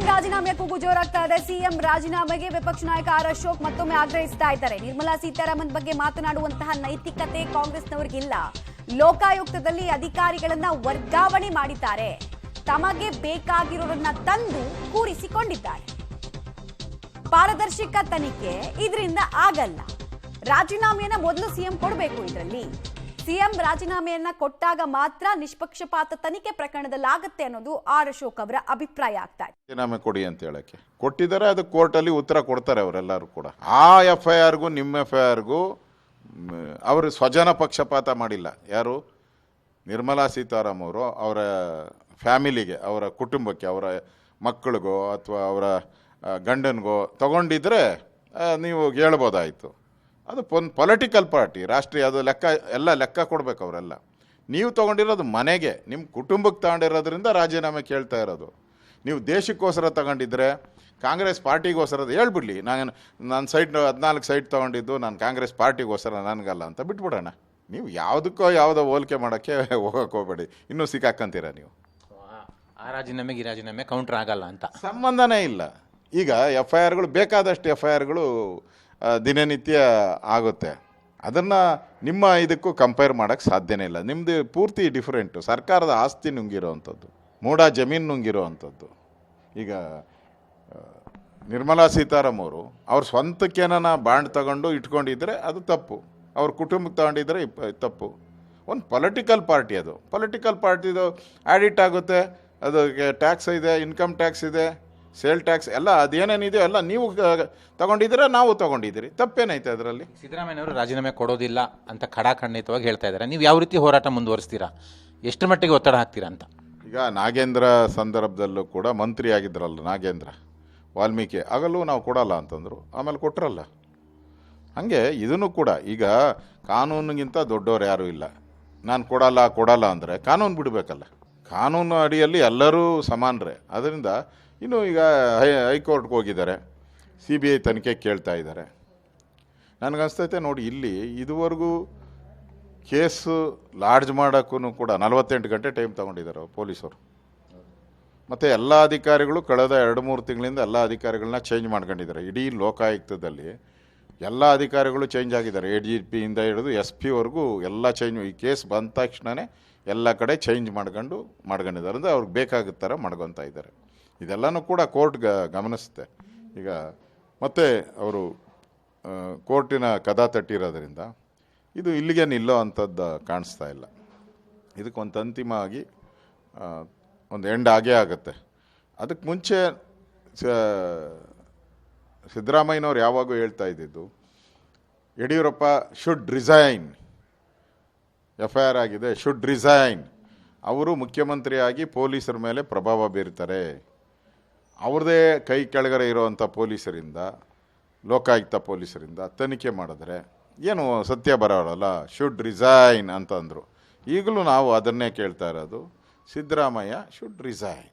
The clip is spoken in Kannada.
ರಾಜೀನಾಮೆ ಕೂಗು ಜೋರಾಗ್ತಾ ಇದೆ. ಸಿಎಂ ರಾಜೀನಾಮೆಗೆ ವಿಪಕ್ಷ ನಾಯಕ ಆರ್ ಅಶೋಕ್ ಮತ್ತೊಮ್ಮೆ ಆಗ್ರಹಿಸ್ತಾ ಇದ್ದಾರೆ. ನಿರ್ಮಲಾ ಸೀತಾರಾಮನ್ ಬಗ್ಗೆ ಮಾತನಾಡುವಂತಹ ನೈತಿಕತೆ ಕಾಂಗ್ರೆಸ್ನವರಿಗಿಲ್ಲ. ಲೋಕಾಯುಕ್ತದಲ್ಲಿ ಅಧಿಕಾರಿಗಳನ್ನ ವರ್ಗಾವಣೆ ಮಾಡಿದ್ದಾರೆ. ತಮಗೆ ಬೇಕಾಗಿರೋರನ್ನ ತಂದು ಕೂರಿಸಿಕೊಂಡಿದ್ದಾರೆ. ಪಾರದರ್ಶಕ ತನಿಖೆ ಇದರಿಂದ ಆಗಲ್ಲ. ರಾಜೀನಾಮೆಯನ್ನ ಮೊದಲು ಸಿಎಂ ಕೊಡಬೇಕು. ಇದರಲ್ಲಿ ಸಿಎಂ ರಾಜೀನಾಮೆಯನ್ನ ಕೊಟ್ಟಾಗ ಮಾತ್ರ ನಿಷ್ಪಕ್ಷಪಾತ ತನಿಖೆ ಪ್ರಕರಣದಲ್ಲಾಗತ್ತೆ ಅನ್ನೋದು ಆರ್ ಅಶೋಕ್ ಅವರ ಅಭಿಪ್ರಾಯ ಆಗ್ತಾ ಇದೆ. ರಾಜೀನಾಮೆ ಕೊಡಿ ಅಂತ ಹೇಳಕ್ಕೆ ಕೊಟ್ಟಿದ್ದಾರೆ. ಅದು ಕೋರ್ಟಲ್ಲಿ ಉತ್ತರ ಕೊಡ್ತಾರೆ ಅವರೆಲ್ಲರೂ ಕೂಡ. ಆ FIRಗೂ ನಿಮ್ಮ FIRಗೂ ಅವರು ಸ್ವಜನ ಪಕ್ಷಪಾತ ಮಾಡಿಲ್ಲ. ಯಾರು? ನಿರ್ಮಲಾ ಸೀತಾರಾಮ್ ಅವರು ಅವರ ಫ್ಯಾಮಿಲಿಗೆ, ಅವರ ಕುಟುಂಬಕ್ಕೆ, ಅವರ ಮಕ್ಕಳಿಗೋ ಅಥವಾ ಅವರ ಗಂಡನಿಗೋ ತಗೊಂಡಿದ್ರೆ ನೀವು ಹೇಳ್ಬೋದಾಯಿತು. ಅದು ಪೊಲಿಟಿಕಲ್ ಪಾರ್ಟಿ, ರಾಷ್ಟ್ರೀಯ, ಅದು ಲೆಕ್ಕ ಕೊಡ್ಬೇಕು ಅವರೆಲ್ಲ. ನೀವು ತೊಗೊಂಡಿರೋದು ಮನೆಗೆ, ನಿಮ್ಮ ಕುಟುಂಬಕ್ಕೆ ತಗೊಂಡಿರೋದ್ರಿಂದ ರಾಜೀನಾಮೆ ಕೇಳ್ತಾ ಇರೋದು. ನೀವು ದೇಶಕ್ಕೋಸ್ಕರ ತಗೊಂಡಿದ್ರೆ, ಕಾಂಗ್ರೆಸ್ ಪಾರ್ಟಿಗೋಸ್ಕರ ಹೇಳ್ಬಿಡ್ಲಿ, ನಾನು ಸೈಟ್ 14 ಸೈಟ್ ತೊಗೊಂಡಿದ್ದು ನಾನು ಕಾಂಗ್ರೆಸ್ ಪಾರ್ಟಿಗೋಸ್ಕರ, ನನಗಲ್ಲ ಅಂತ ಬಿಟ್ಬಿಡೋಣ. ನೀವು ಯಾವುದೋ ಹೋಲಿಕೆ ಮಾಡೋಕ್ಕೆ ಹೋಗಕ್ಕೆ ಹೋಗಬೇಡಿ. ಇನ್ನೂ ಸಿಕ್ಕಾಕಂತೀರ ನೀವು. ಆ ರಾಜೀನಾಮೆಗೆ ಈ ರಾಜೀನಾಮೆ ಕೌಂಟ್ರ್ ಆಗಲ್ಲ ಅಂತ ಸಂಬಂಧನೇ ಇಲ್ಲ. ಈಗ FIRಗಳು ಬೇಕಾದಷ್ಟು FIRಗಳು ದಿನನಿತ್ಯ ಆಗುತ್ತೆ. ಅದನ್ನು ನಿಮ್ಮ ಇದಕ್ಕೂ ಕಂಪೇರ್ ಮಾಡೋಕ್ಕೆ ಸಾಧ್ಯನೇ ಇಲ್ಲ. ನಿಮ್ಮದು ಪೂರ್ತಿ ಡಿಫ್ರೆಂಟು. ಸರ್ಕಾರದ ಆಸ್ತಿ ನುಂಗಿರೋ ಅಂಥದ್ದು, ಮೂಡ ಜಮೀನು ನುಂಗಿರೋ ಅಂಥದ್ದು. ಈಗ ನಿರ್ಮಲಾ ಸೀತಾರಾಮ್ ಅವರು ಅವ್ರ ಸ್ವಂತಕ್ಕೇನ ಬಾಂಡ್ ತಗೊಂಡು ಇಟ್ಕೊಂಡಿದ್ರೆ ಅದು ತಪ್ಪು, ಅವ್ರ ಕುಟುಂಬಕ್ಕೆ ತಗೊಂಡಿದ್ರೆ ತಪ್ಪು. ಒಂದು ಪೊಲಿಟಿಕಲ್ ಪಾರ್ಟಿ, ಅದು ಪೊಲಿಟಿಕಲ್ ಪಾರ್ಟಿದು ಆಡಿಟ್ ಆಗುತ್ತೆ. ಅದಕ್ಕೆ ಟ್ಯಾಕ್ಸ್ ಇದೆ, ಇನ್ಕಮ್ ಟ್ಯಾಕ್ಸ್ ಇದೆ, ಸೇಲ್ ಟ್ಯಾಕ್ಸ್ ಎಲ್ಲ, ಅದೇನೇನಿದೆಯೋ ಎಲ್ಲ ನೀವು ತಗೊಂಡಿದ್ದೀರಾ, ನಾವು ತಗೊಂಡಿದ್ದೀರಿ. ತಪ್ಪೇನೈತೆ ಅದರಲ್ಲಿ? ಸಿದ್ದರಾಮಯ್ಯನವರು ರಾಜೀನಾಮೆ ಕೊಡೋದಿಲ್ಲ ಅಂತ ಖಡಾಖಂಡಿತವಾಗಿ ಹೇಳ್ತಾ ಇದ್ದಾರೆ. ನೀವು ಯಾವ ರೀತಿ ಹೋರಾಟ ಮುಂದುವರಿಸ್ತೀರಾ? ಎಷ್ಟು ಮಟ್ಟಿಗೆ ಒತ್ತಡ ಹಾಕ್ತೀರಾ ಅಂತ? ಈಗ ನಾಗೇಂದ್ರ ಸಂದರ್ಭದಲ್ಲೂ ಕೂಡ ಮಂತ್ರಿ ಆಗಿದ್ರಲ್ಲ ನಾಗೇಂದ್ರ, ವಾಲ್ಮೀಕಿ, ಆಗಲೂ ನಾವು ಕೊಡಲ್ಲ ಅಂತಂದರು, ಆಮೇಲೆ ಕೊಟ್ಟರಲ್ಲ. ಹಾಗೆ ಇದನ್ನು ಕೂಡ ಈಗ ಕಾನೂನಿಗಿಂತ ದೊಡ್ಡವ್ರು ಯಾರೂ ಇಲ್ಲ. ನಾನು ಕೊಡಲ್ಲ ಅಂದರೆ ಕಾನೂನು ಬಿಡಬೇಕಲ್ಲ. ಕಾನೂನು ಅಡಿಯಲ್ಲಿ ಎಲ್ಲರೂ ಸಮಾನರೇ. ಅದರಿಂದ ಇನ್ನು ಈಗ ಹೈಕೋರ್ಟ್ಗೆ ಹೋಗಿದ್ದಾರೆ, CBI ತನಿಖೆ ಕೇಳ್ತಾ ಇದ್ದಾರೆ. ನನಗನ್ಸ್ತೈತೆ ನೋಡಿ, ಇಲ್ಲಿ ಇದುವರೆಗೂ ಕೇಸು ಲಾಡ್ಜ್ ಮಾಡೋಕ್ಕೂ ಕೂಡ 48 ಗಂಟೆ ಟೈಮ್ ತೊಗೊಂಡಿದ್ದಾರೆ ಪೊಲೀಸರು. ಮತ್ತು ಎಲ್ಲ ಅಧಿಕಾರಿಗಳು ಕಳೆದ 2-3 ತಿಂಗಳಿಂದ ಎಲ್ಲ ಅಧಿಕಾರಿಗಳನ್ನ ಚೇಂಜ್ ಮಾಡ್ಕೊಂಡಿದ್ದಾರೆ. ಇಡೀ ಲೋಕಾಯುಕ್ತದಲ್ಲಿ ಎಲ್ಲ ಅಧಿಕಾರಿಗಳು ಚೇಂಜ್ ಆಗಿದ್ದಾರೆ. ADGPಯಿಂದ ಹಿಡಿದು SP ಎಲ್ಲ ಚೇಂಜ್. ಈ ಕೇಸ್ ಬಂದ ತಕ್ಷಣವೇ ಎಲ್ಲ ಕಡೆ ಚೇಂಜ್ ಮಾಡ್ಕೊಂಡಿದ್ದಾರೆ. ಅಂದರೆ ಅವ್ರಿಗೆ ಬೇಕಾದ ಥರ ಮಾಡ್ಕೊತಾ ಇದ್ದಾರೆ. ಇದೆಲ್ಲನೂ ಕೂಡ ಕೋರ್ಟ್ ಗಮನಿಸುತ್ತೆ. ಈಗ ಮತ್ತೆ ಅವರು ಕೋರ್ಟಿನ ಕದ ತಟ್ಟಿರೋದ್ರಿಂದ ಇದು ಇಲ್ಲಿಗೆ ನಿಲ್ಲೋ ಅಂಥದ್ದು ಕಾಣಿಸ್ತಾ ಇಲ್ಲ. ಇದಕ್ಕೊಂದು ಅಂತಿಮವಾಗಿ ಒಂದು ಎಂಡ್ ಆಗೇ ಆಗುತ್ತೆ. ಅದಕ್ಕೆ ಮುಂಚೆ ಸಿದ್ದರಾಮಯ್ಯನವ್ರು ಯಾವಾಗೂ ಹೇಳ್ತಾ ಇದ್ದಿದ್ದು, ಯಡಿಯೂರಪ್ಪ ಶುಡ್ ರಿಸೈನ್, FIR ಆಗಿದೆ, ಶುಡ್ ರಿಸೈನ್. ಅವರು ಮುಖ್ಯಮಂತ್ರಿಯಾಗಿ ಪೊಲೀಸರ ಮೇಲೆ ಪ್ರಭಾವ ಬೀರ್ತಾರೆ. ಅವ್ರದ್ದೇ ಕೈ ಕೆಳಗಡೆ ಇರೋವಂಥ ಪೊಲೀಸರಿಂದ, ಲೋಕಾಯುಕ್ತ ಪೊಲೀಸರಿಂದ ತನಿಖೆ ಮಾಡಿದ್ರೆ ಏನು ಸತ್ಯ ಬರೋಲ್ಲ. ಶುಡ್ ರಿಸೈನ್ ಅಂತಂದರು. ಈಗಲೂ ನಾವು ಅದನ್ನೇ ಕೇಳ್ತಾ ಇರೋದು, ಸಿದ್ದರಾಮಯ್ಯ ಶುಡ್ ರಿಸೈನ್.